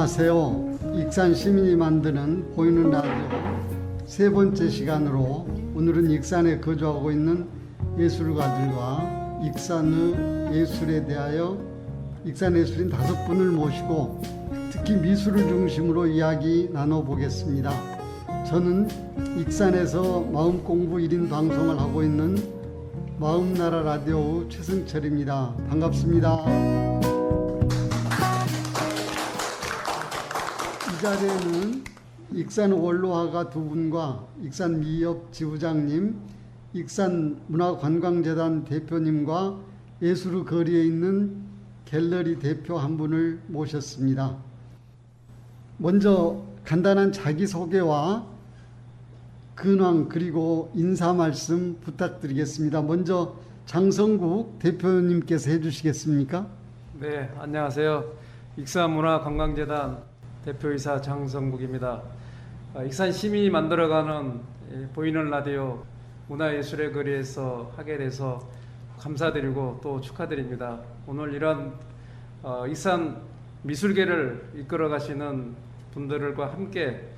안녕하세요. 익산 시민이 만드는 보이는 라디오 세 번째 시간으로 오늘은 익산에 거주하고 있는 예술가들과 익산의 예술에 대하여 익산 예술인 5분을 모시고 특히 미술을 중심으로 이야기 나눠보겠습니다. 저는 익산에서 마음공부 1인 방송을 하고 있는 마음나라 라디오 최승철입니다. 반갑습니다. 이 자리에는 익산 원로화가 2분과 익산 미협 지부장님, 익산 문화관광재단 대표님과 예술의 거리에 있는 갤러리 대표 한 분을 모셨습니다. 먼저 간단한 자기소개와 근황 그리고 인사 말씀 부탁드리겠습니다. 먼저 장성국 대표님께서 해주시겠습니까? 네, 안녕하세요. 익산문화관광재단 대표이사 장성국입니다. 익산 시민이 만들어가는 보이는 라디오 문화예술의 거리에서 하게 돼서 감사드리고 또 축하드립니다. 오늘 이런 익산 미술계를 이끌어 가시는 분들과 함께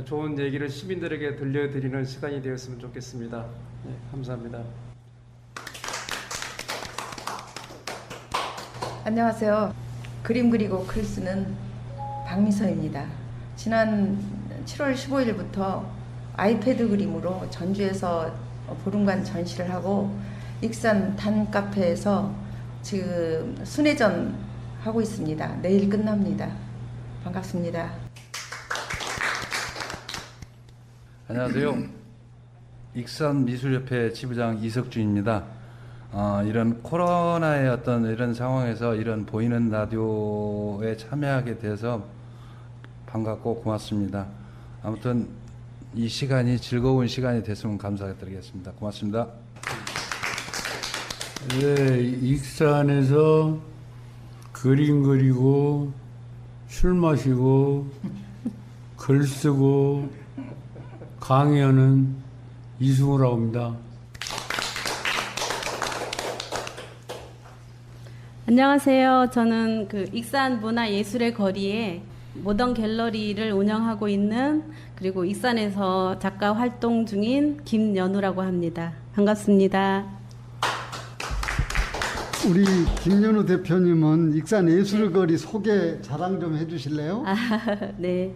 좋은 얘기를 시민들에게 들려드리는 시간이 되었으면 좋겠습니다. 네, 감사합니다. 안녕하세요. 그림 그리고 글 쓰는 박미서입니다. 지난 7월 15일부터 아이패드 그림으로 전주에서 보름간 전시를 하고 익산 단카페에서 지금 순회전 하고 있습니다. 내일 끝납니다. 반갑습니다. 안녕하세요. 익산미술협회 지부장 이석준입니다. 이런 코로나의 어떤 이런 상황에서 이런 보이는 라디오에 참여하게 돼서 반갑고 고맙습니다. 아무튼 이 시간이 즐거운 시간이 됐으면 감사드리겠습니다. 고맙습니다. 네, 익산에서 그림 그리고 술 마시고 글 쓰고 강의하는 이승우라고 합니다. 안녕하세요. 저는 익산 문화예술의 거리에 모던 갤러리를 운영하고 있는 그리고 익산에서 작가 활동 중인 김연우라고 합니다. 반갑습니다. 우리 김연우 대표님은 익산 예술의 거리 소개 자랑 좀 해주실래요? 네.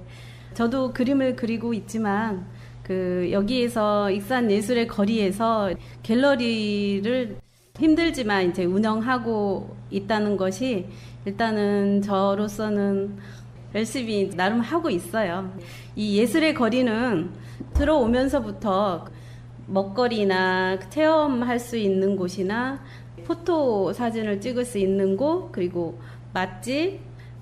저도 그림을 그리고 있지만 여기에서 익산 예술의 거리에서 갤러리를 힘들지만 이제 운영하고 있다는 것이 일단은 저로서는 열심히 나름 하고 있어요. 이 예술의 거리는 들어오면서부터 먹거리나 체험할 수 있는 곳이나 포토 사진을 찍을 수 있는 곳, 그리고 맛집,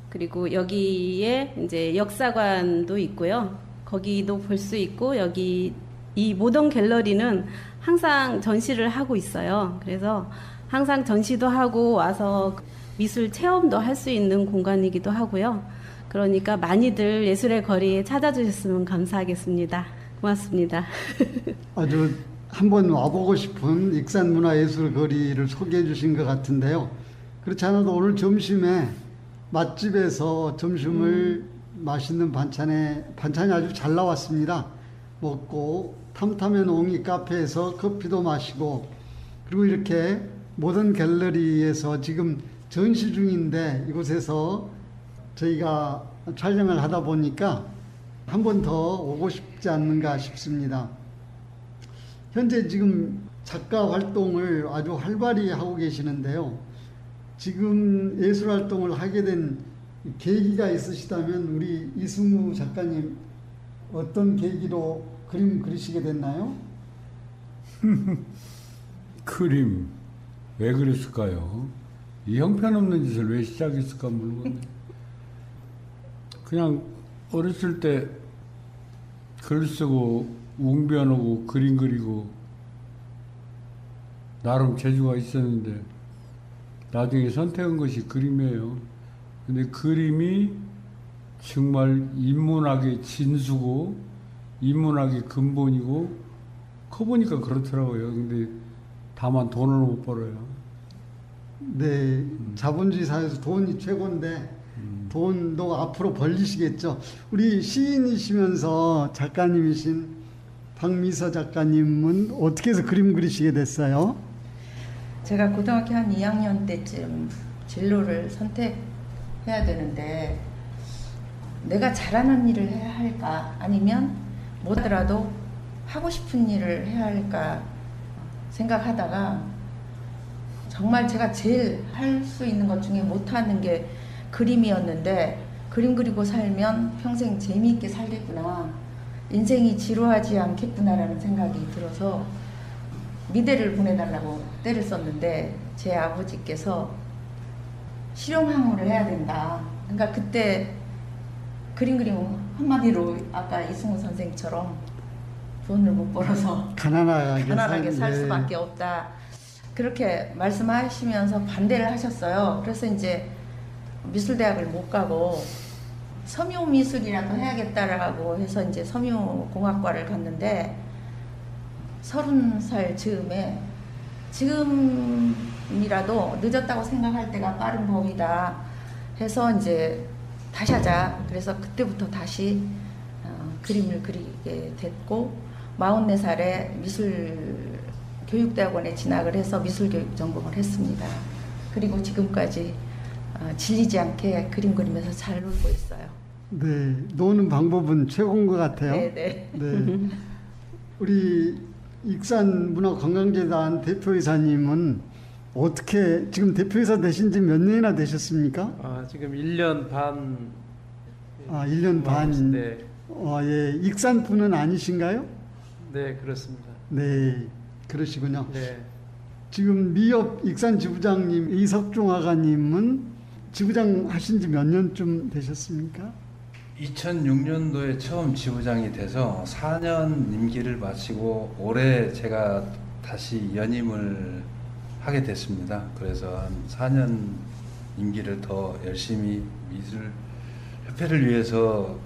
그리고 여기에 이제 역사관도 있고요. 거기도 볼 수 있고, 여기 이 모던 갤러리는 항상 전시를 하고 있어요. 그래서 항상 전시도 하고 와서 미술 체험도 할 수 있는 공간이기도 하고요. 그러니까 많이들 예술의 거리에 찾아주셨으면 감사하겠습니다. 고맙습니다. 아주 한번 와보고 싶은 익산 문화예술 거리를 소개해 주신 것 같은데요. 그렇지 않아도 오늘 점심에 맛집에서 점심을 맛있는 반찬이 아주 잘 나왔습니다. 먹고 탐탐의 옹이 카페에서 커피도 마시고, 그리고 이렇게 모던 갤러리에서 지금 전시 중인데 이곳에서 저희가 촬영을 하다 보니까 한 번 더 오고 싶지 않는가 싶습니다. 현재 지금 작가 활동을 아주 활발히 하고 계시는데요. 지금 예술 활동을 하게 된 계기가 있으시다면 우리 이승우 작가님 어떤 계기로 그림 그리시게 됐나요? 그림 왜 그랬을까요? 이 형편없는 짓을 왜 시작했을까 모르겠네. 그냥 어렸을 때 글 쓰고 웅변하고 그림 그리고 나름 재주가 있었는데 나중에 선택한 것이 그림이에요. 근데 그림이 정말 인문학의 진수고 인문학의 근본이고 커보니까 그렇더라고요. 근데 다만 돈을 못 벌어요. 네, 자본주의 사회에서 돈이 최고인데 돈도 앞으로 벌리시겠죠. 우리 시인이시면서 작가님이신 박미서 작가님은 어떻게 해서 그림 그리시게 됐어요? 제가 고등학교 한 2학년 때쯤 진로를 선택해야 되는데 내가 잘하는 일을 해야 할까 아니면 못하더라도 하고 싶은 일을 해야 할까 생각하다가 정말 제가 제일 할 수 있는 것 중에 못하는 게 그림이었는데 그림 그리고 살면 평생 재미있게 살겠구나, 인생이 지루하지 않겠구나라는 생각이 들어서 미대를 보내달라고 때를 썼는데 제 아버지께서 실용항우를 해야 된다. 그러니까 그때 그림 그리면 한마디로 아까 이승우 선생처럼 돈을 못 벌어서 가난하게 살 수밖에 없다. 그렇게 말씀하시면서 반대를 하셨어요. 그래서 이제 미술대학을 못 가고 섬유미술이라도 해야겠다라고 해서 이제 섬유공학과를 갔는데 30살 즈음에 지금이라도 늦었다고 생각할 때가 빠른 법이다 해서 이제 다시 하자. 그래서 그때부터 다시 그림을 그리게 됐고 44살에 미술교육대학원에 진학을 해서 미술교육 전공을 했습니다. 그리고 지금까지 질리지 않게 그림 그리면서 잘 놀고 있어요. 네, 노는 방법은 최고인 것 같아요. 네. 네. 우리 익산문화관광재단 대표이사님은 어떻게 지금 대표이사 되신 지 몇 년이나 되셨습니까? 지금 1년 반. 1년 반. 네. 예, 익산 분은 아니신가요? 네, 그렇습니다. 네, 그러시군요. 네. 지금 미협 익산 지부장님 이석중 아가님은 지부장 하신 지 몇 년쯤 되셨습니까? 2006년도에 처음 지부장이 돼서 4년 임기를 마치고 올해 제가 다시 연임을 하게 됐습니다. 그래서 한 4년 임기를 더 열심히 미술협회를 위해서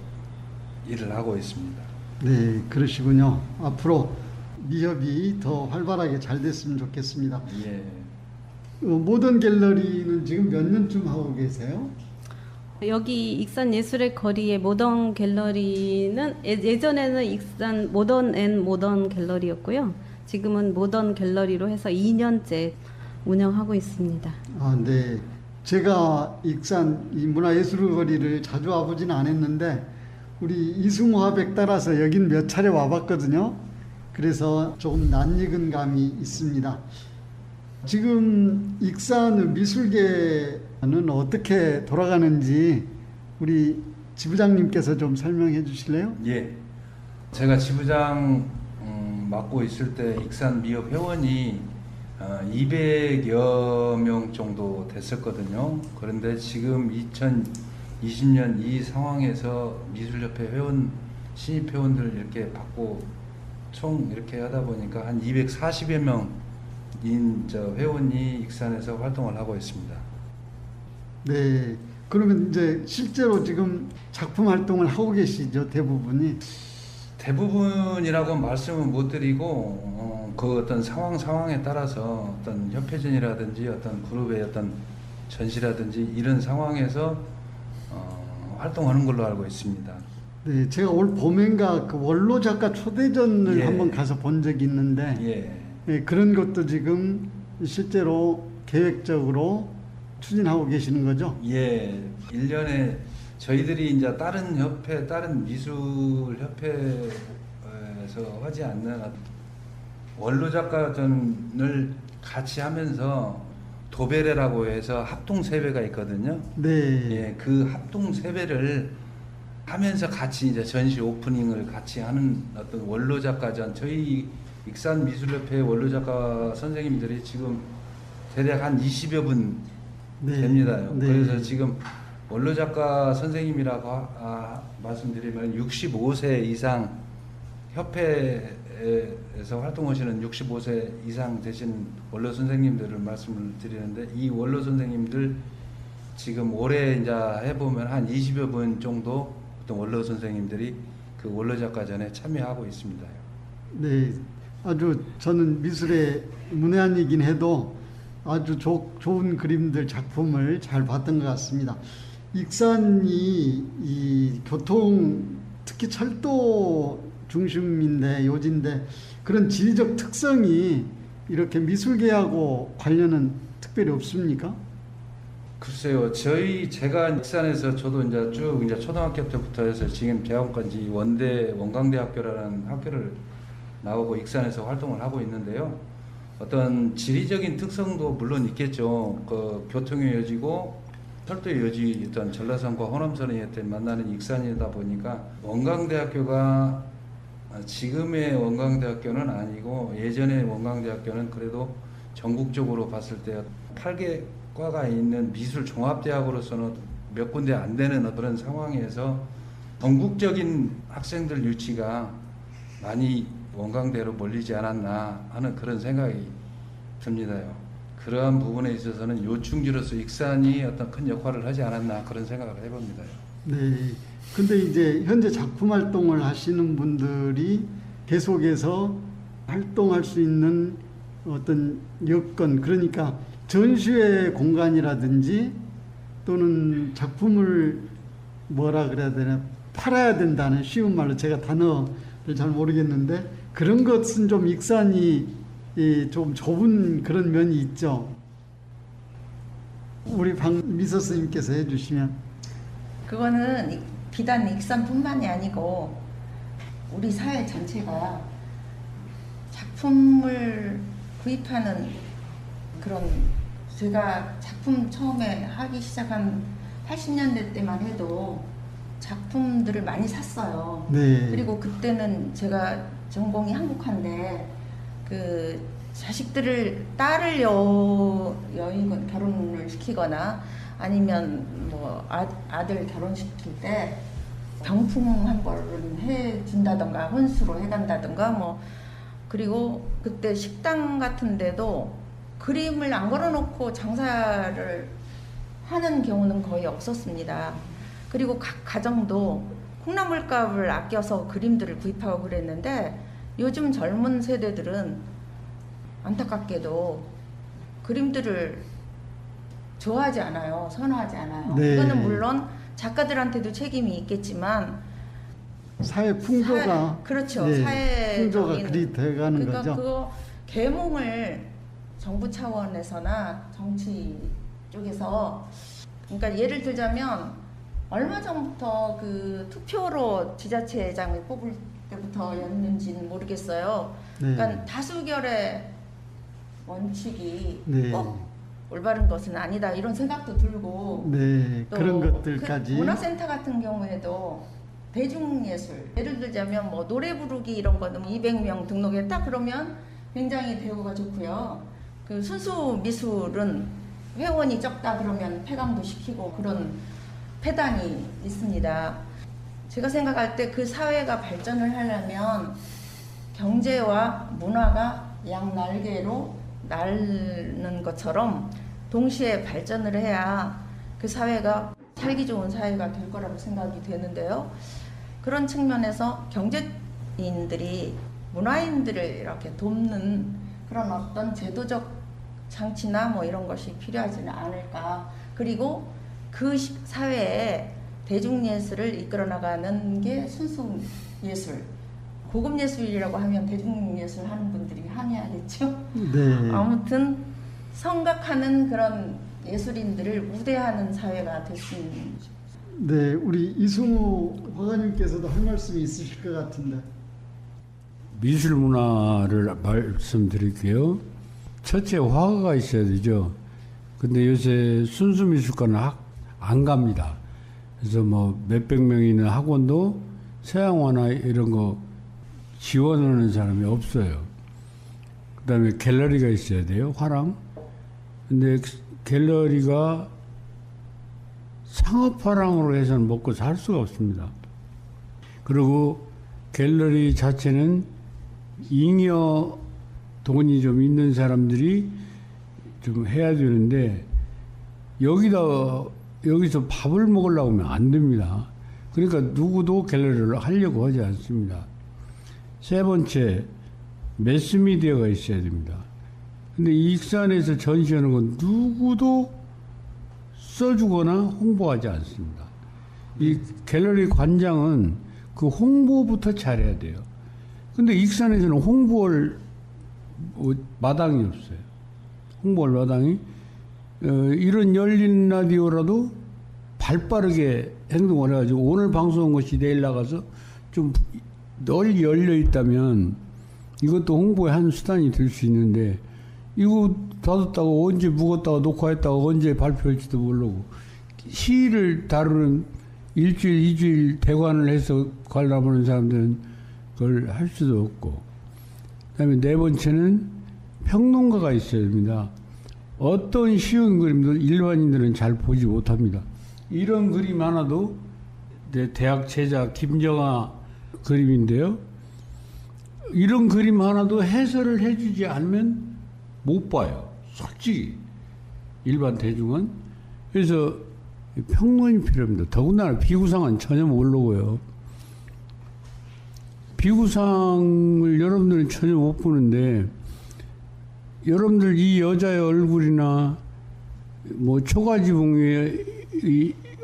일을 하고 있습니다. 네, 그러시군요. 앞으로 미협이 더 활발하게 잘 됐으면 좋겠습니다. 예. 모던 갤러리는 지금 몇 년쯤 하고 계세요? 여기 익산 예술의 거리의 모던 갤러리는 예전에는 익산 모던 앤 모던 갤러리였고요. 지금은 모던 갤러리로 해서 2년째 운영하고 있습니다. 네. 제가 익산 이 문화예술 거리를 자주 와보지는 않았는데 우리 이승우화백 따라서 여긴 몇 차례 와봤거든요. 그래서 조금 낯익은 감이 있습니다. 지금 익산 미술계는 어떻게 돌아가는지 우리 지부장님께서 좀 설명해 주실래요? 예. 제가 지부장 맡고 있을 때 익산 미협 회원이 200여 명 정도 됐었거든요. 그런데 지금 2020년 이 상황에서 미술협회 회원, 신입 회원들 이렇게 받고 총 이렇게 하다 보니까 한 240여 명인 회원이 익산에서 활동을 하고 있습니다. 네. 그러면 이제 실제로 지금 작품 활동을 하고 계시죠, 대부분이? 대부분이라고 말씀은 못 드리고 그 어떤 상황에 따라서 어떤 협회전이라든지 어떤 그룹의 어떤 전시라든지 이런 상황에서 활동하는 걸로 알고 있습니다. 네, 제가 올 봄엔가 그 원로 작가 초대전을 예. 한번 가서 본 적이 있는데 예. 그런 것도 지금 실제로 계획적으로 추진하고 계시는 거죠? 예. 1년에 저희들이 이제 다른 협회, 다른 미술 협회에서 하지 않는 원로 작가전을 같이 하면서 도배례라고 해서 합동 세배가 있거든요. 네. 예, 그 합동 세배를 하면서 같이 이제 전시 오프닝을 같이 하는 어떤 원로 작가전, 저희 익산 미술협회 원로 작가 선생님들이 지금 대략 한 20여 분 네. 됩니다. 네. 그래서 지금 원로 작가 선생님이라고 말씀드리면 65세 이상 협회에서 활동하시는 65세 이상 되신 원로 선생님들을 말씀을 드리는데, 이 원로 선생님들 지금 올해 이제 해보면 한 20여 분 정도 어떤 원로 선생님들이 그 원로 작가전에 참여하고 있습니다. 네. 아주 저는 미술의 문외한이긴 해도 아주 좋은 그림들 작품을 잘 봤던 것 같습니다. 익산이 이 교통 특히 철도 중심인데 요지인데 그런 지리적 특성이 이렇게 미술계하고 관련은 특별히 없습니까? 글쎄요, 제가 익산에서 저도 이제 쭉 이제 초등학교 때부터 해서 지금 대학원까지 원광대학교라는 학교를 나오고 익산에서 활동을 하고 있는데요. 어떤 지리적인 특성도 물론 있겠죠. 그 교통의 여지고 철도의 여지, 어떤 전라선과 호남선이 만나는 익산이다 보니까 원광대학교가 지금의 원광대학교는 아니고 예전의 원광대학교는 그래도 전국적으로 봤을 때 8개 과가 있는 미술 종합대학으로서는 몇 군데 안 되는 그런 상황에서 전국적인 학생들 유치가 많이 원광대로 몰리지 않았나 하는 그런 생각이 듭니다요. 그러한 부분에 있어서는 요충지로서 익산이 어떤 큰 역할을 하지 않았나 그런 생각을 해봅니다. 네. 근데 이제 현재 작품 활동을 하시는 분들이 계속해서 활동할 수 있는 어떤 여건, 그러니까 전시회 공간이라든지 또는 작품을 뭐라 그래야 되나, 팔아야 된다는, 쉬운 말로 제가 단어를 잘 모르겠는데 그런 것은 좀 익산이 좀 좁은 그런 면이 있죠. 우리 박미서 선생님께서 해주시면. 그거는 비단 익산뿐만이 아니고 우리 사회 전체가 작품을 구입하는 그런, 제가 작품 처음에 하기 시작한 80년대 때만 해도 작품들을 많이 샀어요. 네. 그리고 그때는 제가 전공이 한국화인데 그 자식들을 딸을 여인 결혼을 시키거나 아니면 뭐 아들 결혼시킬 때 병풍 한 벌은 해준다던가 혼수로 해간다던가 뭐, 그리고 그때 식당 같은 데도 그림을 안 걸어놓고 장사를 하는 경우는 거의 없었습니다. 그리고 각 가정도 콩나물값을 아껴서 그림들을 구입하고 그랬는데 요즘 젊은 세대들은 안타깝게도 그림들을 좋아하지 않아요. 선호하지 않아요. 네. 이거는 물론 작가들한테도 책임이 있겠지만 사회 풍조가 그렇죠. 네, 사회적인 풍조가 그리 돼가는 그러니까 거죠. 그거 계몽을 정부 차원에서나 정치 쪽에서, 그러니까 예를 들자면 얼마 전부터 그 투표로 지자체장을 뽑을 때부터였는지는 모르겠어요. 네. 그러니까 다수결의 원칙이 네. 꼭 올바른 것은 아니다 이런 생각도 들고, 네, 또 그런 것들까지. 그 문화센터 같은 경우에도 대중예술, 예를 들자면 뭐 노래 부르기 이런 거는 200명 등록했다 그러면 굉장히 대우가 좋고요. 그 순수 미술은 회원이 적다 그러면 폐강도 시키고 그런 폐단이 있습니다. 제가 생각할 때 그 사회가 발전을 하려면 경제와 문화가 양날개로 날는 것처럼 동시에 발전을 해야 그 사회가 살기 좋은 사회가 될 거라고 생각이 되는데요. 그런 측면에서 경제인들이 문화인들을 이렇게 돕는 그런 어떤 제도적 장치나 뭐 이런 것이 필요하지는 않을까. 그리고 그 사회에 대중예술을 이끌어 나가는 게 순수 예술. 고급 예술이라고 하면 대중예술 하는 분들이 항의하겠죠. 네. 아무튼 성각하는 그런 예술인들을 우대하는 사회가 됐으면. 네, 우리 이승우 화가님께서도 할 말씀이 있으실 것 같은데. 미술 문화를 말씀드릴게요. 첫째 화가가 있어야 되죠. 근데 요새 순수 미술관은 안 갑니다. 그래서 뭐 몇백 명 있는 학원도 서양화나 이런 거 지원하는 사람이 없어요. 그 다음에 갤러리가 있어야 돼요. 화랑. 근데 갤러리가 상업화랑으로 해서는 먹고 살 수가 없습니다. 그리고 갤러리 자체는 잉여 돈이 좀 있는 사람들이 좀 해야 되는데 여기서 밥을 먹으려고 하면 안 됩니다. 그러니까 누구도 갤러리를 하려고 하지 않습니다. 세 번째, 매스미디어가 있어야 됩니다. 근데 익산에서 전시하는 건 누구도 써주거나 홍보하지 않습니다. 이 갤러리 관장은 그 홍보부터 잘해야 돼요. 근데 익산에서는 홍보할 마당이 없어요. 홍보할 마당이 이런 열린 라디오라도 발빠르게 행동을 해가지고 오늘 방송한 것이 내일 나가서 좀 널리 열려 있다면 이것도 홍보의 한 수단이 될 수 있는데 이거 닫았다가 언제 묵었다가 녹화했다가 언제 발표할지도 모르고 시를 다루는 일주일, 이주일 대관을 해서 관람하는 사람들은 그걸 할 수도 없고 그다음에 네 번째는 평론가가 있어야 됩니다. 어떤 쉬운 그림도 일반인들은 잘 보지 못합니다. 이런 그림 하나도 대학 제자 김정아 그림인데요. 이런 그림 하나도 해설을 해주지 않으면 못 봐요. 솔직히 일반 대중은. 그래서 평론이 필요합니다. 더군다나 비구상은 전혀 모르고요. 비구상을 여러분들은 전혀 못 보는데 여러분들 이 여자의 얼굴이나 뭐 초가지붕 위에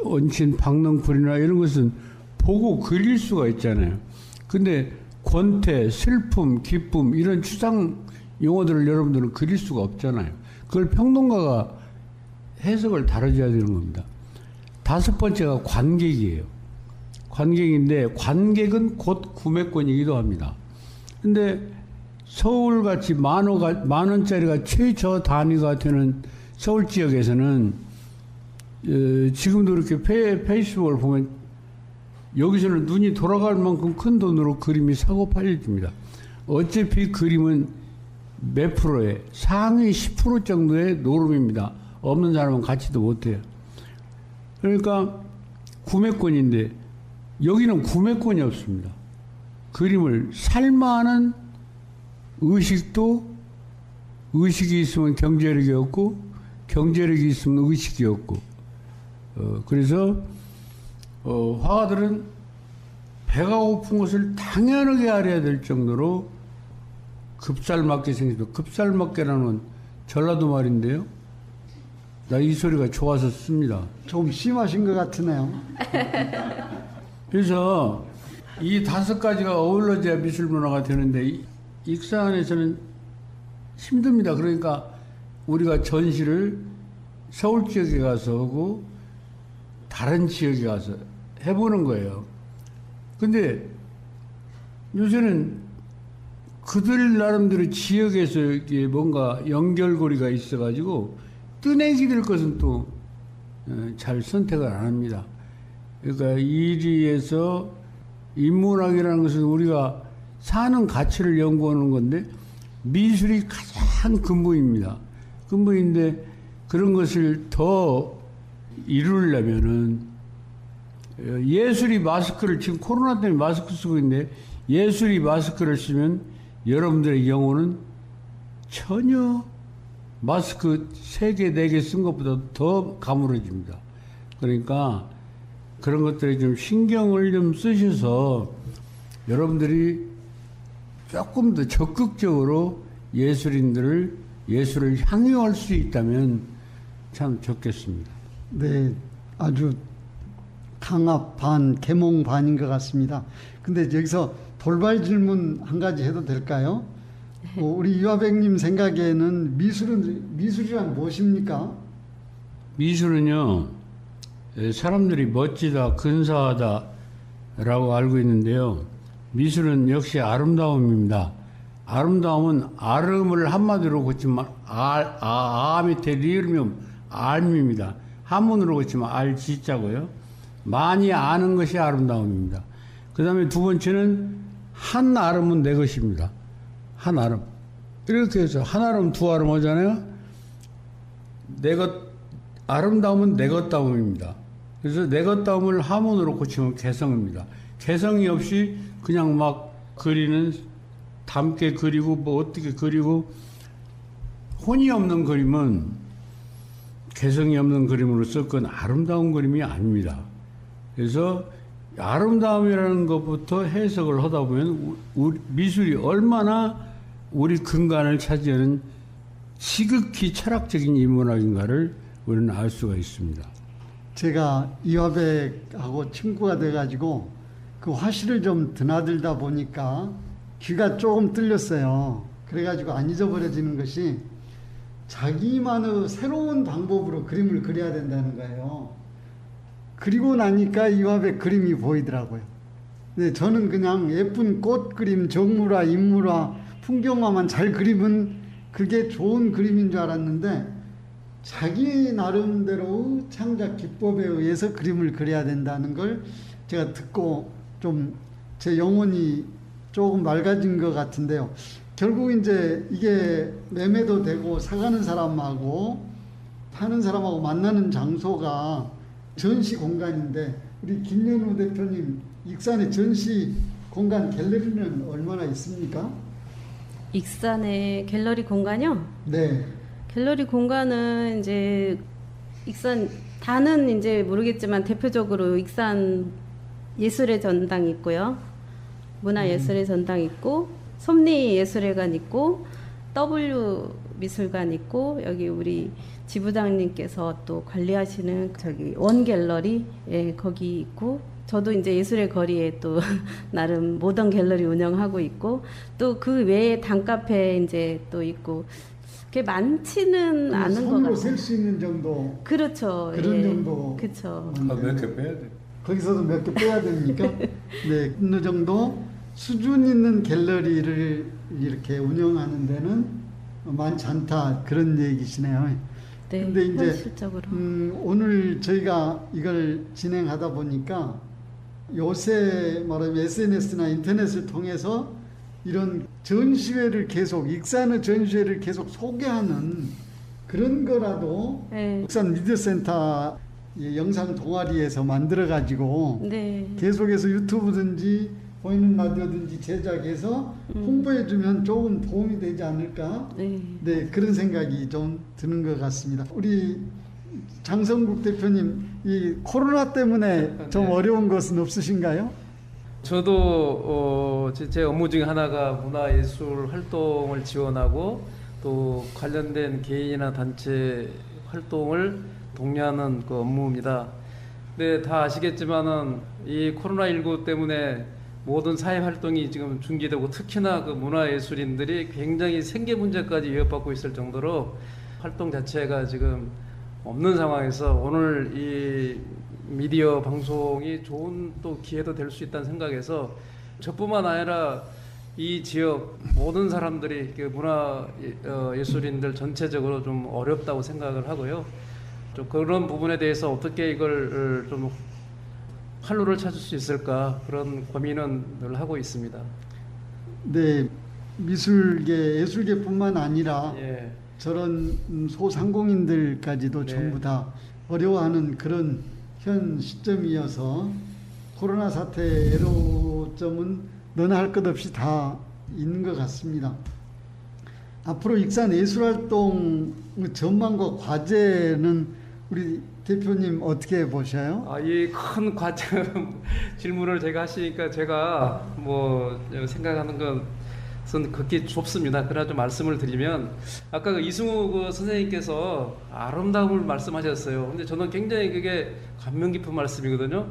얹힌 박넝쿨이나 이런 것은 보고 그릴 수가 있잖아요. 근데 권태, 슬픔, 기쁨 이런 추상 용어들을 여러분들은 그릴 수가 없잖아요. 그걸 평론가가 해석을 다뤄줘야 되는 겁니다. 다섯 번째가 관객이에요. 관객인데 관객은 곧 구매권이기도 합니다. 근데 서울같이 만 원짜리가 최저 단위가 되는 서울 지역에서는 지금도 이렇게 페이스북을 보면 여기서는 눈이 돌아갈 만큼 큰 돈으로 그림이 사고 팔려집니다. 어차피 그림은 몇 프로에 상위 10% 정도의 노름입니다. 없는 사람은 갖지도 못해요. 그러니까 구매권인데 여기는 구매권이 없습니다. 그림을 살만한 의식도 의식이 있으면 경제력이 없고 경제력이 있으면 의식이 없고 그래서 화가들은 배가 고픈 것을 당연하게 알아야 될 정도로 급살맞게 생겼습니다. 급살맞게라는 전라도 말인데요. 나 이 소리가 좋아서 씁니다. 좀 심하신 것 같으네요. 그래서 이 다섯 가지가 어우러져야 미술 문화가 되는데 익산에서는 힘듭니다. 그러니까 우리가 전시를 서울 지역에 가서 하고 다른 지역에 가서 해보는 거예요. 근데 요새는 그들 나름대로 지역에서 이게 뭔가 연결고리가 있어가지고 뜨내기될 것은 또 잘 선택을 안 합니다. 그러니까 이리에서 인문학이라는 것은 우리가 사는 가치를 연구하는 건데 미술이 가장 근본입니다. 근본인데 그런 것을 더 이루려면은 예술이 마스크를 지금 코로나 때문에 마스크 쓰고 있는데 예술이 마스크를 쓰면 여러분들의 영혼은 전혀 마스크 3개, 4개 쓴 것보다 더 가물어집니다. 그러니까 그런 것들에 좀 신경을 좀 쓰셔서 여러분들이 조금 더 적극적으로 예술인들을 예술을 향유할 수 있다면 참 좋겠습니다. 네, 아주 강압 반, 계몽 반인 것 같습니다. 근데 여기서 돌발 질문 한 가지 해도 될까요? 우리 이화백님 생각에는 미술이란 무엇입니까? 미술은요, 사람들이 멋지다, 근사하다 라고 알고 있는데요. 미술은 역시 아름다움입니다. 아름다움은 아름을 한마디로 고치면 아 밑에 리을면 알입니다. 한문으로 고치면 알지자고요. 많이 아는 것이 아름다움입니다. 그 다음에 두 번째는 한 아름은 내 것입니다. 한 아름. 이렇게 해서 한 아름, 두 아름 하잖아요. 내 것, 아름다움은 내 것다움입니다. 그래서 내 것다움을 하문으로 고치면 개성입니다. 개성이 없이 그냥 막 그리는, 담게 그리고 뭐 어떻게 그리고 혼이 없는 그림은 개성이 없는 그림으로서 그건 아름다운 그림이 아닙니다. 그래서 아름다움이라는 것부터 해석을 하다 보면 미술이 얼마나 우리 근간을 차지하는 지극히 철학적인 인문학인가를 우리는 알 수가 있습니다. 제가 이화백하고 친구가 돼가지고 그 화실을 좀 드나들다 보니까 귀가 조금 뚫렸어요. 그래가지고 안 잊어버려지는 것이 자기만의 새로운 방법으로 그림을 그려야 된다는 거예요. 그리고 나니까 이화백 그림이 보이더라고요. 근데 저는 그냥 예쁜 꽃 그림, 정물화, 인물화, 풍경화만 잘 그리면 그게 좋은 그림인 줄 알았는데 자기 나름대로 창작 기법에 의해서 그림을 그려야 된다는 걸 제가 듣고 좀 제 영혼이 조금 맑아진 것 같은데요. 결국 이제 이게 매매도 되고 사가는 사람하고 파는 사람하고 만나는 장소가 전시 공간인데 우리 김연우 대표님 익산의 전시 공간 갤러리는 얼마나 있습니까? 익산의 갤러리 공간이요? 네. 갤러리 공간은 이제 익산 다는 이제 모르겠지만 대표적으로 익산 예술의 전당 있고요. 문화예술의 전당 있고 섭리예술회관 있고 W 미술관 있고 여기 우리 지부장님께서 또 관리하시는 저기 원갤러리 예, 거기 있고 저도 이제 예술의 거리에 또 나름 모던 갤러리 운영하고 있고 또 그 외에 단카페 이제 또 있고 그게 많지는 않은 것 손으로 같아요. 셀 수 있는 정도 그렇죠. 그런 예. 정도. 그렇죠. 몇 개 빼야 돼. 거기서도 몇 개 빼야 됩니까? 네, 어느 정도 수준 있는 갤러리를 이렇게 운영하는 데는 많지 않다 그런 얘기시네요. 네, 근데 이제 현실적으로. 오늘 저희가 이걸 진행하다 보니까 요새 말하면 SNS나 인터넷을 통해서 이런 전시회를 계속 익산의 전시회를 계속 소개하는 그런 거라도 네. 익산 미디어센터 영상 동아리에서 만들어 가지고 네. 계속해서 유튜브든지 보이는 라디오든지 제작해서 홍보해주면 조금 도움이 되지 않을까? 네. 네, 그런 생각이 좀 드는 것 같습니다. 우리 장성국 대표님, 이 코로나 때문에 좀 네. 어려운 것은 없으신가요? 저도 제 업무 중 하나가 문화예술 활동을 지원하고 또 관련된 개인이나 단체 활동을 독려하는 그 업무입니다. 근데 다 아시겠지만은 이 코로나19 때문에 모든 사회 활동이 지금 중지되고 특히나 그 문화예술인들이 굉장히 생계 문제까지 위협받고 있을 정도로 활동 자체가 지금 없는 상황에서 오늘 이 미디어 방송이 좋은 또 기회도 될 수 있다는 생각에서 저뿐만 아니라 이 지역 모든 사람들이 그 문화 예술인들 전체적으로 좀 어렵다고 생각을 하고요. 좀 그런 부분에 대해서 어떻게 이걸 좀 활로를 찾을 수 있을까 그런 고민은 늘 하고 있습니다. 네, 미술계, 예술계뿐만 아니라 예. 저런 소상공인들까지도 네. 전부 다 어려워하는 그런 현 시점이어서 코로나 사태의 애로점은 너나 할 것 없이 다 있는 것 같습니다. 앞으로 익산 예술활동 전망과 과제는 우리 대표님 어떻게 보셔요? 이 큰 과제 질문을 제가 하시니까 제가 뭐 생각하는 것은 극히 좁습니다. 그러나 좀 말씀을 드리면 아까 그 이승우 그 선생님께서 아름다움을 말씀하셨어요. 근데 저는 굉장히 그게 감명 깊은 말씀이거든요.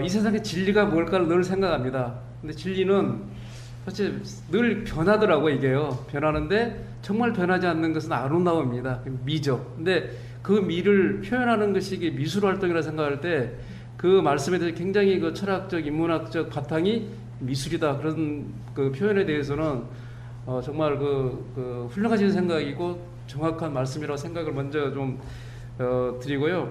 이 세상에 진리가 뭘까를 늘 생각합니다. 근데 진리는 사실 늘 변하더라고요, 이게요. 변하는데 정말 변하지 않는 것은 아름다움입니다. 미죠. 근데 그 미를 표현하는 것이 이게 미술 활동이라 생각할 때 그 말씀에 대해서 굉장히 그 철학적, 인문학적 바탕이 미술이다. 그런 그 표현에 대해서는 정말 그 훌륭하신 생각이고 정확한 말씀이라고 생각을 먼저 좀 드리고요.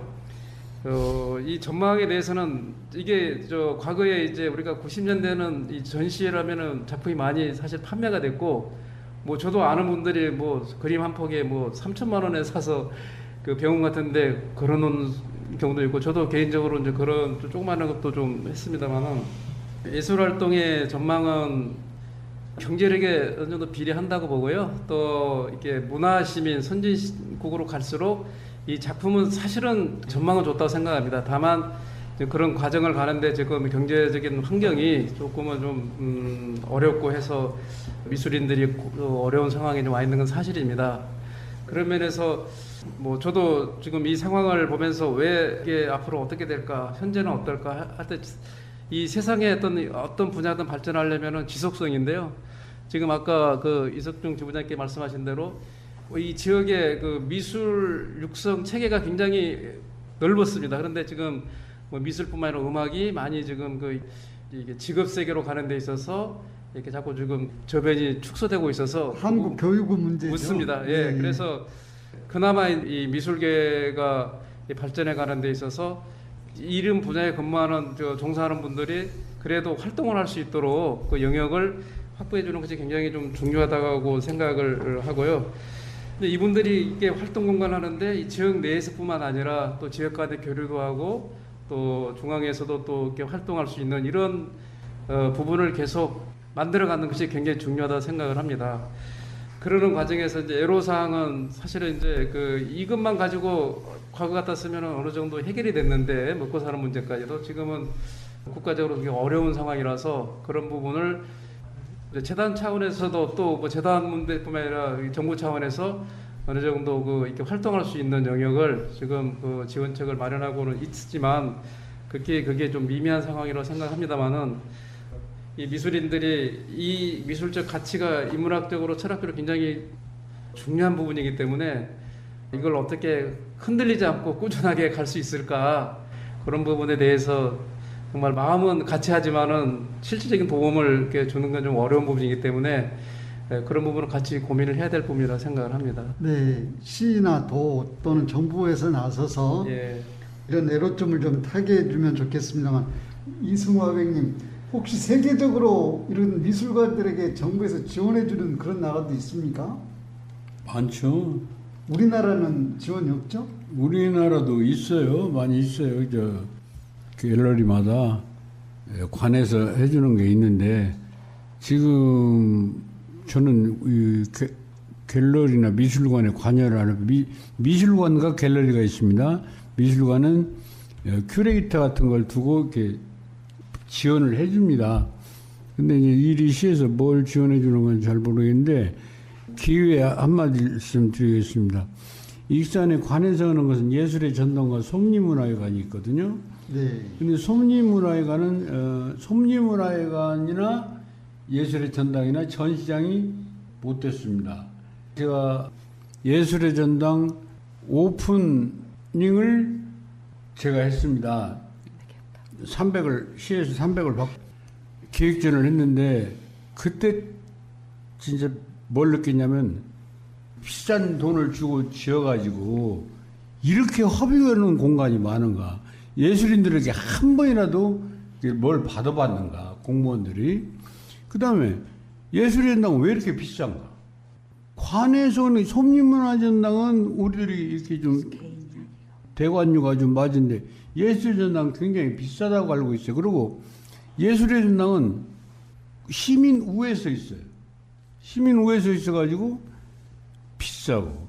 이 전망에 대해서는 이게 과거에 이제 우리가 90년대는 이 전시회라면은 작품이 많이 사실 판매가 됐고 뭐 저도 아는 분들이 뭐 그림 한 폭에 뭐 3천만 원에 사서 그 병원 같은데 걸어놓은 경우도 있고 저도 개인적으로 이제 그런 좀 조그마한 것도 좀 했습니다만은 예술 활동의 전망은 경제력에 어느 정도 비례한다고 보고요. 또 이렇게 문화 시민 선진국으로 갈수록 이 작품은 사실은 전망은 좋다고 생각합니다. 다만 그런 과정을 가는데 지금 경제적인 환경이 조금은 좀 어렵고 해서 미술인들이 어려운 상황에 와 있는 건 사실입니다. 그런 면에서 뭐 저도 지금 이 상황을 보면서 왜 이게 앞으로 어떻게 될까, 현재는 어떨까 할 때 이 세상에 어떤 분야든 발전하려면은 지속성인데요. 지금 아까 그 이석중 지부장님께 말씀하신 대로 이 지역의 그 미술 육성 체계가 굉장히 넓었습니다. 그런데 지금 뭐 미술뿐만 아니라 음악이 많이 지금 그 이게 직업 세계로 가는 데 있어서 이렇게 자꾸 지금 저변이 축소되고 있어서 한국 교육은 문제죠. 묻습니다. 예, 예. 그래서 그나마 이 미술계가 발전해 가는 데 있어서 이런 분야에 근무하는 종사하는 분들이 그래도 활동을 할 수 있도록 그 영역을 확보해 주는 것이 굉장히 좀 중요하다고 생각을 하고요. 근데 이분들이 이게 활동 공간을 하는데 이 지역 내에서뿐만 아니라 또 지역 간의 교류도 하고 또 중앙에서도 또 이렇게 활동할 수 있는 이런 부분을 계속 만들어가는 것이 굉장히 중요하다고 생각을 합니다. 그러는 과정에서 이제 애로사항은 사실은 이제 이것만 가지고 과거 같았으면 어느 정도 해결이 됐는데 먹고 사는 문제까지도 지금은 국가적으로 되게 어려운 상황이라서 그런 부분을 이제 재단 차원에서도 또 뭐 재단 문제뿐만 아니라 정부 차원에서 어느 정도 이렇게 활동할 수 있는 영역을 지금 지원책을 마련하고는 있지만 그게 좀 미미한 상황이라고 생각합니다만은 이 미술인들이 이 미술적 가치가 인문학적으로 철학적으로 굉장히 중요한 부분이기 때문에 이걸 어떻게 흔들리지 않고 꾸준하게 갈 수 있을까 그런 부분에 대해서 정말 마음은 같이 하지만은 실질적인 도움을 이렇게 주는 건 좀 어려운 부분이기 때문에 그런 부분을 같이 고민을 해야 될 부분이라고 생각을 합니다. 네, 시나 도 또는 정부에서 나서서 예. 이런 애로점을 좀 타개해 주면 좋겠습니다만 이승우 화백님 혹시 세계적으로 이런 미술가들에게 정부에서 지원해 주는 그런 나라도 있습니까? 많죠. 우리나라는 지원이 없죠? 우리나라도 있어요. 많이 있어요. 갤러리마다 관에서 해주는 게 있는데 지금 저는 이 갤러리나 미술관에 관여를 하는 미술관과 갤러리가 있습니다. 미술관은 큐레이터 같은 걸 두고 이렇게 지원을 해줍니다. 근데 이제 이 리시에서 뭘 지원해 주는 건 잘 모르겠는데 기회에 한마디 말씀 드리겠습니다. 익산에 관에서 하는 것은 예술의 전당과 섭리문화회관이 있거든요. 네. 근데 섭리문화회관은 섭리문화회관이나 예술의 전당이나 전시장이 못 됐습니다. 제가 예술의 전당 오프닝을 제가 했습니다. 300을 시에서 300을 받고 기획전을 했는데 그때 진짜 뭘 느꼈냐면 비싼 돈을 주고 지어가지고 이렇게 허비하는 공간이 많은가, 예술인들에게 한 번이라도 뭘 받아봤는가 공무원들이. 그 다음에 예술의 전당은 왜 이렇게 비싼가? 관에서는 섭리문화전당은 우리들이 이렇게 좀 대관료가 좀 맞은데 예술의 전당 굉장히 비싸다고 알고 있어요. 그리고 예술의 전당은 시민 우회에 서 있어요. 시민 우회에 서 있어가지고 비싸고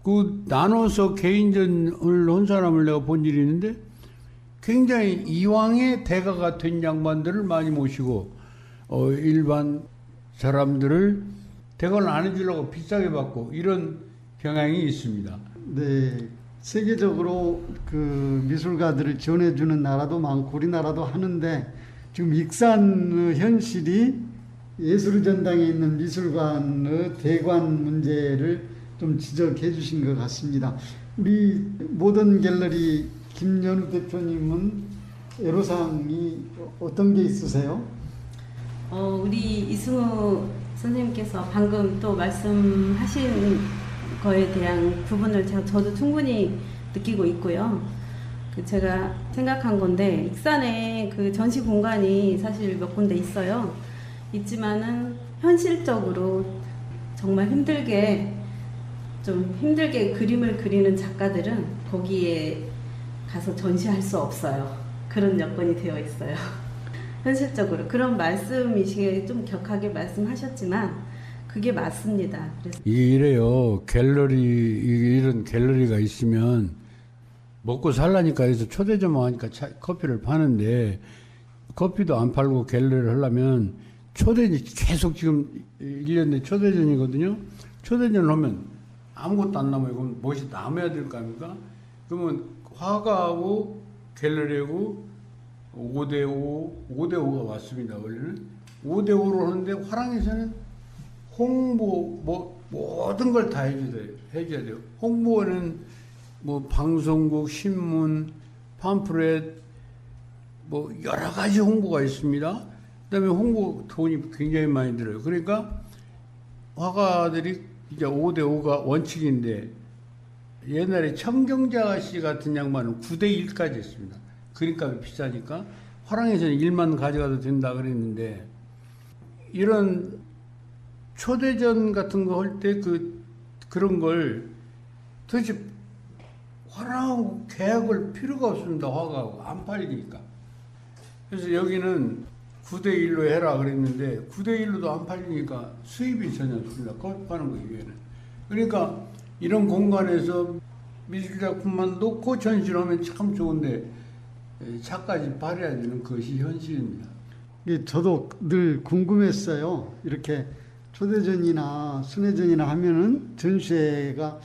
그 나눠서 개인전을 한 사람을 내가 본 일이 있는데 굉장히 이왕의 대가가 된 양반들을 많이 모시고 일반 사람들을 대관을 안 해주려고 비싸게 받고 이런 경향이 있습니다. 네. 세계적으로 그 미술가들을 지원해 주는 나라도 많고 우리나라도 하는데 지금 익산 현실이 예술의 전당에 있는 미술관의 대관 문제를 좀 지적해 주신 것 같습니다. 우리 모던 갤러리 김연우 대표님은 애로사항이 어떤 게 있으세요? 우리 이승우 선생님께서 방금 또 말씀하신 거에 대한 부분을 저도 충분히 느끼고 있고요. 제가 생각한 건데 익산에 그 전시 공간이 사실 몇 군데 있어요. 있지만은 현실적으로 정말 힘들게 그림을 그리는 작가들은 거기에 가서 전시할 수 없어요. 그런 여건이 되어 있어요. 현실적으로 그런 말씀이시게 좀 격하게 말씀하셨지만 그게 맞습니다. 그래서 이게 이래요. 이런 갤러리가 있으면 먹고 살라니까 해서 초대점 하니까 커피를 파는데 커피도 안 팔고 갤러리를 하려면 계속 지금 1년 내 초대전이거든요. 초대전을 하면 아무것도 안 남아요. 그럼 무엇이 남아야 될 거 아닙니까? 그러면 화가하고 갤러리하고 5대5가 맞습니다. 원래는 5대5로 하는데 화랑에서는 홍보 뭐 모든 걸 다 해줘야 돼요. 홍보는 뭐 방송국, 신문, 팜프렛 뭐 여러 가지 홍보가 있습니다. 그다음에 홍보 돈이 굉장히 많이 들어요. 그러니까 화가들이 이제 5대5가 원칙인데 옛날에 청경자씨 같은 양반은 9대1까지 했습니다. 그림값이 비싸니까 화랑에서는 1만 가져가도 된다 그랬는데 이런 초대전 같은 거 할 때 그런 걸 도대체 화랑하고 계약을 필요가 없습니다. 화가하고 안 팔리니까. 그래서 여기는 9대1로 해라 그랬는데 9대1로도 안 팔리니까 수입이 전혀 없습니다. 거듭하는 거예요. 얘는. 그러니까 이런 공간에서 미술작품만 놓고 전시하면 참 좋은데 차까지 발해야 되는 것이 현실입니다. 이게 저도 늘 궁금했어요. 이렇게 초대전이나 순회전이나 하면은 전시회가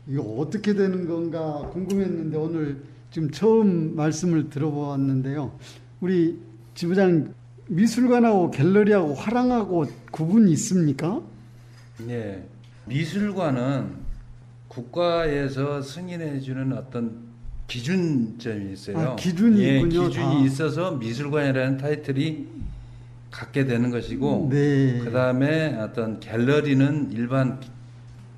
이거 어떻게 되는 건가 궁금했는데 오늘 지금 처음 말씀을 들어보았는데요. 우리 지부장 미술관하고 갤러리하고 화랑하고 구분이 있습니까? 네. 미술관은 국가에서 승인해주는 어떤 기준점이 있어요. 아, 기준이 예, 있군요, 기준이 다. 있어서 미술관이라는 타이틀이 갖게 되는 것이고, 네. 그 다음에 어떤 갤러리는 일반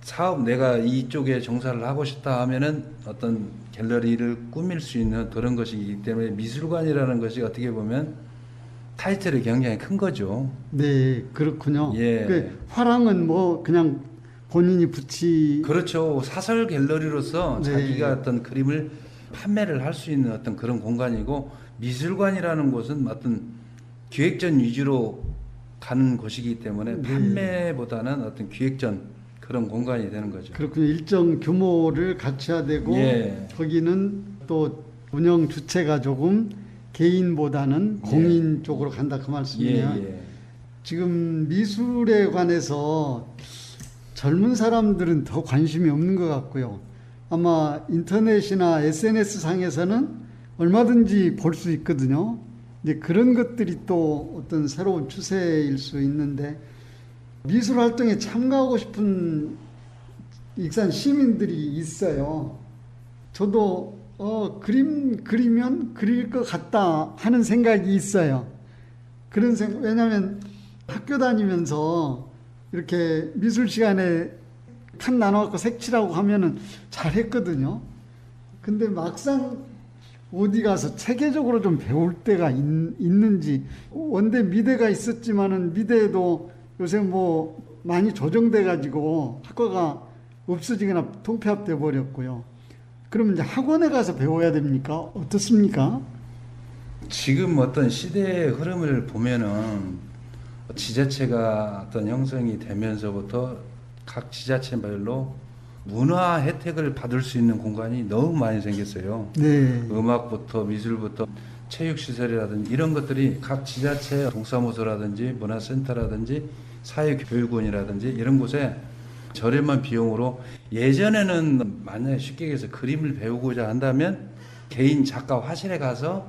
사업, 내가 이쪽에 종사를 하고 싶다 하면은 어떤 갤러리를 꾸밀 수 있는 그런 것이기 때문에 미술관이라는 것이 어떻게 보면 타이틀이 굉장히 큰 거죠. 네, 그렇군요. 예. 그 화랑은 뭐 그냥 본인이 그렇죠. 사설 갤러리로서 네. 자기가 어떤 그림을 판매를 할 수 있는 어떤 그런 공간이고, 미술관이라는 곳은 어떤 기획전 위주로 가는 곳이기 때문에 네. 판매보다는 어떤 기획전 그런 공간이 되는 거죠. 그렇군요. 일정 규모를 갖춰야 되고 예. 거기는 또 운영 주체가 조금 개인보다는 공인 쪽으로 간다 그 말씀이네요. 예. 지금 미술에 관해서 젊은 사람들은 더 관심이 없는 것 같고요. 아마 인터넷이나 SNS 상에서는 얼마든지 볼 수 있거든요. 이제 그런 것들이 또 어떤 새로운 추세일 수 있는데 미술 활동에 참가하고 싶은 익산 시민들이 있어요. 저도 그림 그리면 그릴 것 같다 하는 생각이 있어요. 그런 생각, 왜냐하면 학교 다니면서 이렇게 미술 시간에 칸 나눠갖고 색칠하고 하면은 잘했거든요. 근데 막상 어디 가서 체계적으로 좀 배울 때가 있는지, 원대 미대가 있었지만은 미대에도 요새 뭐 많이 조정돼 가지고 학과가 없어지거나 통폐합돼 버렸고요. 그러면 이제 학원에 가서 배워야 됩니까? 어떻습니까? 지금 어떤 시대의 흐름을 보면은 지자체가 어떤 형성이 되면서부터 각 지자체별로 문화 혜택을 받을 수 있는 공간이 너무 많이 생겼어요. 네. 음악부터 미술부터 체육시설이라든지 이런 것들이 각 지자체 동사무소라든지 문화센터라든지 사회교육원이라든지 이런 곳에 저렴한 비용으로, 예전에는 만약에 쉽게 얘기해서 그림을 배우고자 한다면 개인 작가 화실에 가서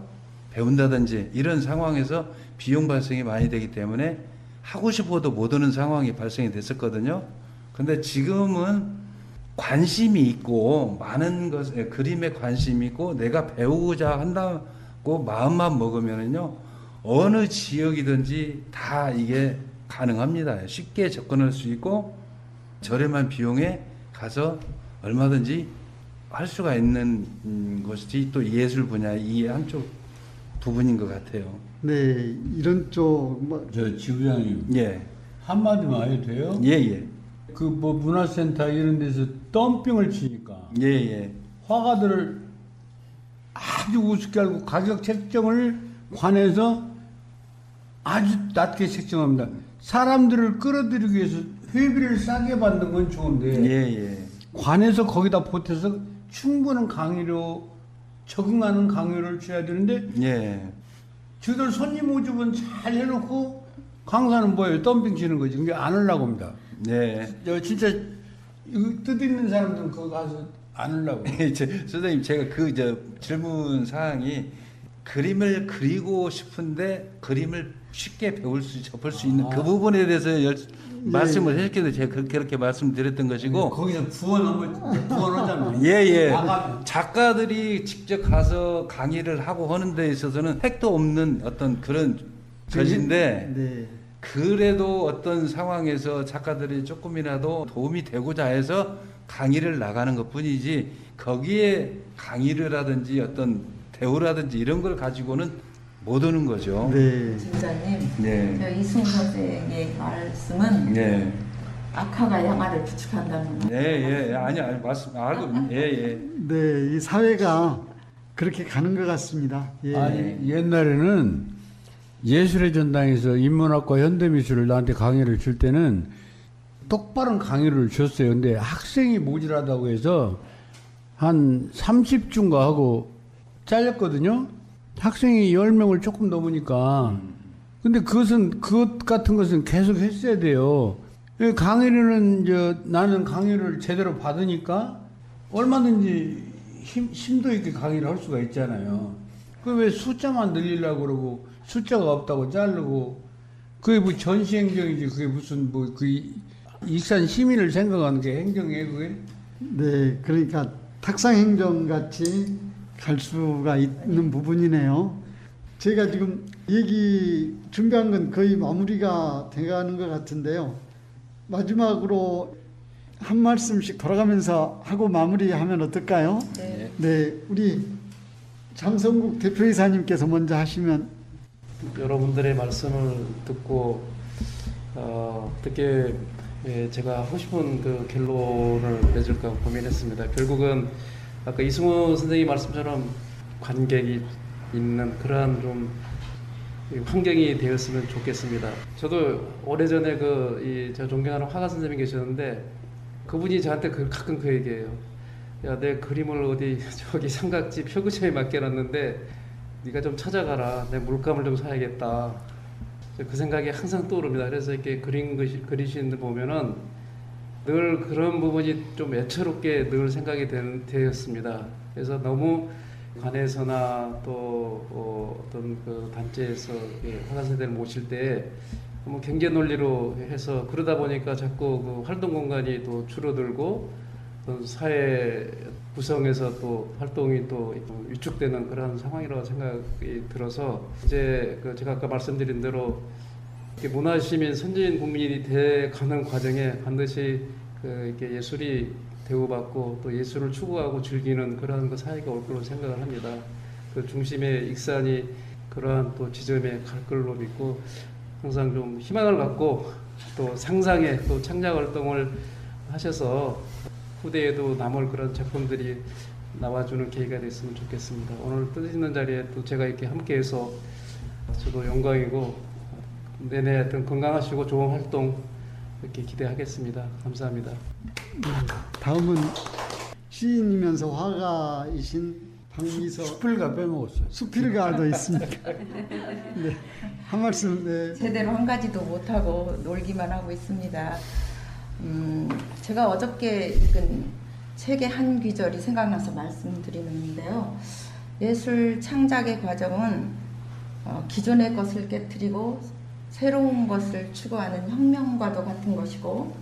배운다든지 이런 상황에서 비용 발생이 많이 되기 때문에 하고 싶어도 못 오는 상황이 발생이 됐었거든요. 근데 지금은 관심이 있고 많은 것에 그림에 관심이 있고 내가 배우고자 한다고 마음만 먹으면은요 어느 지역이든지 다 이게 가능합니다. 쉽게 접근할 수 있고 저렴한 비용에 가서 얼마든지 할 수가 있는 것이 또 예술 분야의 이 한쪽 부분인 것 같아요. 네, 이런 쪽, 뭐, 저 지부장님 예, 한마디만 해도 돼요? 예. 그 뭐 문화센터 이런 데서 덤핑을 치니까 예. 화가들을 아주 우습게 알고 가격 책정을 관해서 아주 낮게 책정합니다. 사람들을 끌어들이기 위해서 회비를 싸게 받는 건 좋은데 예. 관에서 거기다 보태서 충분한 강의로 적응하는 강의를 줘야 되는데 예. 저들 손님 모집은 잘 해놓고 강사는 뭐예요? 덤핑 치는 거지. 그게 안 하려고 합니다. 네. 저 진짜 이거 뜻 있는 사람들은 그거 가서 안 하려고. 선생님 제가 그 질문 사항이 그림을 그리고 싶은데 그림을 쉽게 접을 수 있는 그 부분에 대해서 말씀을 해주셔서 제가 그렇게 말씀드렸던 것이고 거기서 부원하잖아요. 예예 나가면. 작가들이 직접 가서 강의를 하고 하는 데 있어서는 택도 없는 어떤 그런 것인데 네. 그래도 어떤 상황에서 작가들이 조금이라도 도움이 되고자 해서 강의를 나가는 것 뿐이지 거기에 강의를 하든지 어떤 대우라든지 이런 걸 가지고는 못 오는 거죠. 네. 진짜님, 네. 저 이승우 선생의 말씀은 네. 악화가 양화를 부축한다는 예, 아니, 말씀, 알고, 예. 네, 이 사회가 그렇게 가는 것 같습니다. 예. 아니 옛날에는 예술의 전당에서 인문학과 현대미술을 나한테 강의를 줄 때는 똑바른 강의를 줬어요. 근데 학생이 모자라다고 해서 한 30주인가 하고 잘렸거든요. 학생이 10명을 조금 넘으니까. 근데 그것 같은 것은 계속 했어야 돼요. 강의는 나는 강의를 제대로 받으니까 얼마든지 심도 있게 강의를 할 수가 있잖아요. 그 왜 숫자만 늘리려고 그러고 숫자가 없다고 자르고 그게 뭐 전시행정이지 그게 무슨 익산 시민을 생각하는 게 행정이에요 그게? 네, 그러니까 탁상행정 같이 갈 수가 있는 부분이네요. 제가 지금 얘기 준비한 건 거의 마무리가 돼가는 것 같은데요. 마지막으로 한 말씀씩 돌아가면서 하고 마무리하면 어떨까요? 네. 네, 우리 장성국 대표이사님께서 먼저 하시면. 여러분들의 말씀을 듣고 어떻게 제가 하고 싶은 그 결론을 맺을까 고민했습니다. 결국은 아까 이승우 선생님 말씀처럼 관객이 있는 그러한 좀 환경이 되었으면 좋겠습니다. 저도 오래전에 제가 존경하는 화가 선생님이 계셨는데 그분이 저한테 가끔 그 얘기해요. 야, 내 그림을 어디 저기 삼각지 표구점에 맡겨놨는데 네가 좀 찾아가라. 내 물감을 좀 사야겠다. 그 생각이 항상 떠오릅니다. 그래서 이렇게 그리시는 데 보면은 늘 그런 부분이 좀 애처롭게 늘 생각이 되었습니다. 그래서 너무 관에서나 또 어떤 그 단체에서 화가세대를 모실 때 너무 경제 논리로 해서 그러다 보니까 자꾸 그 활동 공간이 또 줄어들고 어떤 사회 구성에서 또 활동이 또 위축되는 그런 상황이라고 생각이 들어서 이제 제가 아까 말씀드린 대로 문화시민 선진 국민이 돼가는 과정에 반드시 이렇게 예술이 대우받고 또 예술을 추구하고 즐기는 그러한 그 사회가 올 걸로 생각을 합니다. 그 중심에 익산이 그러한 또 지점에 갈 걸로 믿고 항상 좀 희망을 갖고 또 상상에 또 창작 활동을 하셔서 후대에도 남을 그런 작품들이 나와주는 계기가 됐으면 좋겠습니다. 오늘 뜻 있는 자리에 또 제가 이렇게 함께해서 저도 영광이고 내내 하여튼 건강하시고 좋은 활동 이렇게 기대하겠습니다. 감사합니다. 다음은 시인이면서 화가이신 박미서 수필가 빼먹었어요. 수필가도 있습니까? 네, 한 말씀. 네. 제대로 한 가지도 못하고 놀기만 하고 있습니다. 제가 어저께 읽은 책의 한 귀절이 생각나서 말씀드리는데요. 예술 창작의 과정은 기존의 것을 깨트리고 새로운 것을 추구하는 혁명과도 같은 것이고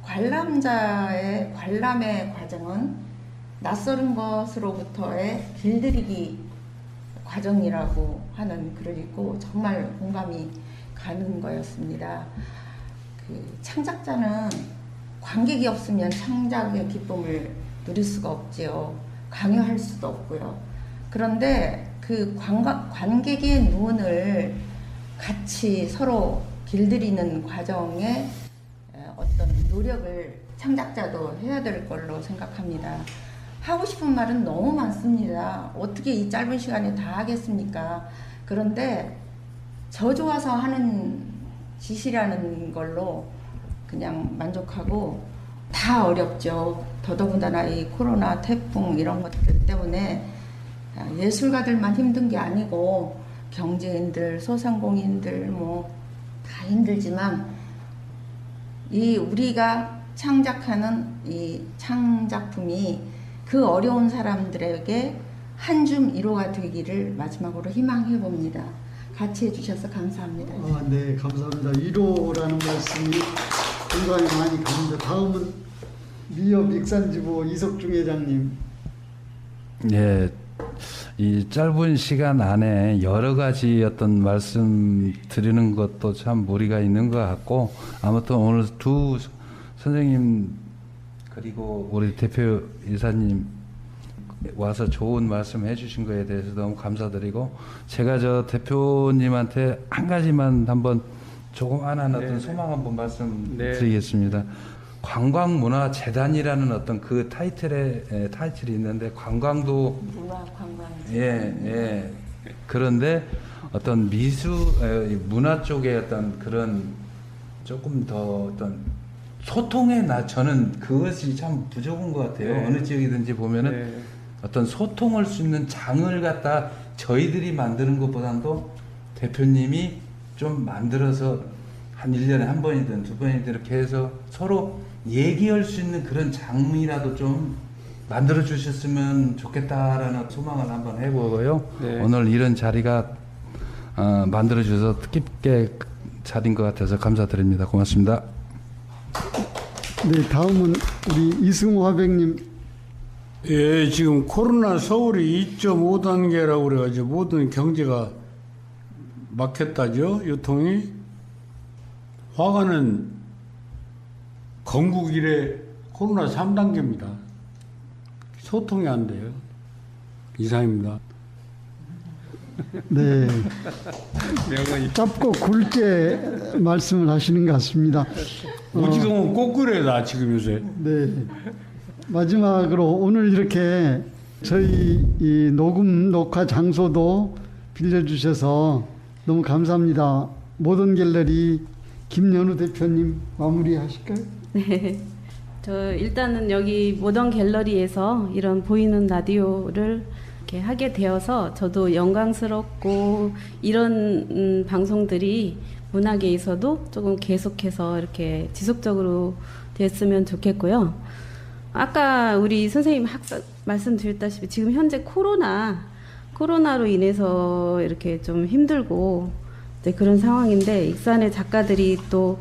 관람자의 관람의 과정은 낯설은 것으로부터의 길들이기 과정이라고 하는 글을 읽고 정말 공감이 가는 거였습니다. 창작자는 관객이 없으면 창작의 기쁨을 누릴 수가 없지요. 강요할 수도 없고요. 그런데 그 관객의 눈을 같이 서로 길들이는 과정에 어떤 노력을 창작자도 해야 될 걸로 생각합니다. 하고 싶은 말은 너무 많습니다. 어떻게 이 짧은 시간에 다 하겠습니까? 그런데 저 좋아서 하는 짓이라는 걸로 그냥 만족하고 다 어렵죠. 더더군다나 이 코로나, 태풍 이런 것들 때문에 예술가들만 힘든 게 아니고 경제인들, 소상공인들 뭐 다 힘들지만 이 우리가 창작하는 이 창작품이 그 어려운 사람들에게 한 줌 위로가 되기를 마지막으로 희망해 봅니다. 같이 해주셔서 감사합니다. 네, 감사합니다. 위로라는 말씀이 굉장히 많이 갑니다. 다음은 미협 익산지부 이석중 회장님. 예, 이 짧은 시간 안에 여러 가지 어떤 말씀 드리는 것도 참 무리가 있는 것 같고, 아무튼 오늘 두 선생님 그리고 우리 대표 이사님 와서 좋은 말씀 해주신 거에 대해서 너무 감사드리고, 제가 저 대표님한테 한 가지만 한번 조그만한 어떤 소망 한번 말씀드리겠습니다. 관광문화재단이라는 어떤 그 타이틀이 있는데, 관광도 문화관광. 예. 그런데 어떤 문화 쪽에 어떤 그런 조금 더 어떤 저는 그것이 참 부족한 것 같아요. 네. 어느 지역이든지 보면은 네. 어떤 소통할 수 있는 장을 갖다 저희들이 만드는 것보다도 대표님이 좀 만들어서 한 1년에 한 번이든 두 번이든 이렇게 해서 서로 얘기할 수 있는 그런 장이라도 좀 만들어 주셨으면 좋겠다라는 소망을 한번 해보고요. 네. 오늘 이런 자리가 만들어 주셔서 뜻깊게 자리인 것 같아서 감사드립니다. 고맙습니다. 네, 다음은 우리 이승우 화백님. 예, 지금 코로나 서울이 2.5단계라고 그래가지고 모든 경제가 막혔다죠, 유통이. 화가는 건국 이래 코로나 3단계입니다. 소통이 안 돼요. 이상입니다. 네, 명언이. 짧고 굵게 말씀을 하시는 것 같습니다. 오지경은 꼭 그래, 나 지금 요새. 네. 마지막으로 오늘 이렇게 저희 이 녹화 장소도 빌려주셔서 너무 감사합니다. 모던 갤러리 김연우 대표님 마무리하실까요? 네. 저 일단은 여기 모던 갤러리에서 이런 보이는 라디오를 이렇게 하게 되어서 저도 영광스럽고, 이런 방송들이 문학계에서도 조금 계속해서 이렇게 지속적으로 됐으면 좋겠고요. 아까 우리 선생님 말씀드렸다시피 지금 현재 코로나로 인해서 이렇게 좀 힘들고 그런 상황인데, 익산의 작가들이 또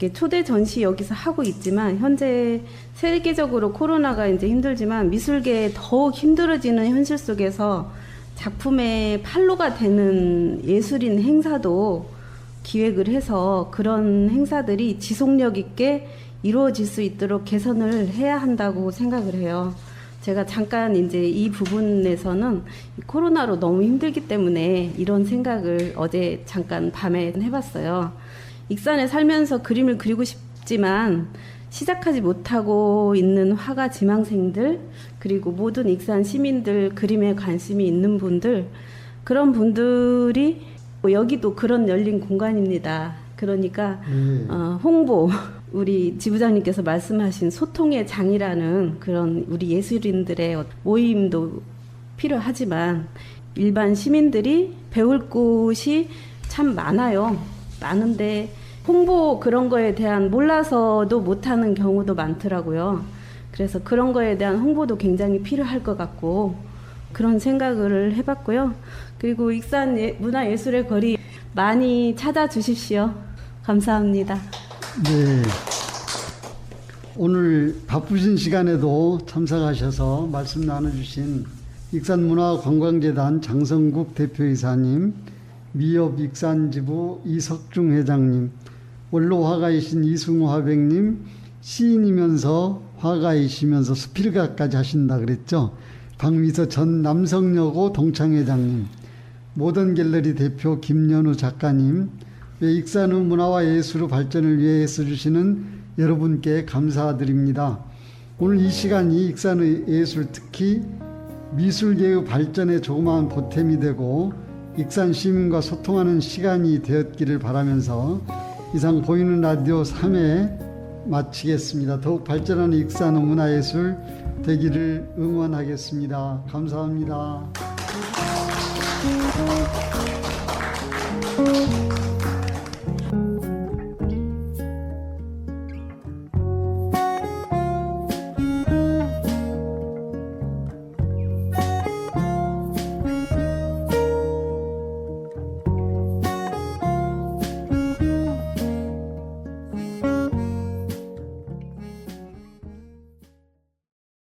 이렇게 초대 전시 여기서 하고 있지만, 현재 세계적으로 코로나가 이제 힘들지만 미술계에 더욱 힘들어지는 현실 속에서 작품의 판로가 되는 예술인 행사도 기획을 해서 그런 행사들이 지속력 있게 이루어질 수 있도록 개선을 해야 한다고 생각을 해요. 제가 잠깐 이제 이 부분에서는 코로나로 너무 힘들기 때문에 이런 생각을 어제 잠깐 밤에 해봤어요. 익산에 살면서 그림을 그리고 싶지만 시작하지 못하고 있는 화가 지망생들, 그리고 모든 익산 시민들, 그림에 관심이 있는 분들, 그런 분들이 여기도 그런 열린 공간입니다. 그러니까 홍보, 우리 지부장님께서 말씀하신 소통의 장이라는 그런 우리 예술인들의 모임도 필요하지만, 일반 시민들이 배울 곳이 참 많은데 홍보 그런 거에 대한 몰라서도 못하는 경우도 많더라고요. 그래서 그런 거에 대한 홍보도 굉장히 필요할 것 같고, 그런 생각을 해봤고요. 그리고 익산 문화예술의 거리 많이 찾아주십시오. 감사합니다. 네. 오늘 바쁘신 시간에도 참석하셔서 말씀 나눠주신 익산문화관광재단 장성국 대표이사님, 미협 익산지부 이석중 회장님, 원로 화가이신 이승우 화백님, 시인이면서 화가이시면서 수필가까지 하신다 그랬죠. 박미서 전 남성여고 동창회장님, 모던 갤러리 대표 김연우 작가님, 익산의 문화와 예술의 발전을 위해 애써주시는 여러분께 감사드립니다. 오늘 이 시간이 익산의 예술, 특히 미술계의 발전에 조그마한 보탬이 되고 익산 시민과 소통하는 시간이 되었기를 바라면서 이상 보이는 라디오 3회 마치겠습니다. 더욱 발전하는 익산의 문화예술 되기를 응원하겠습니다. 감사합니다.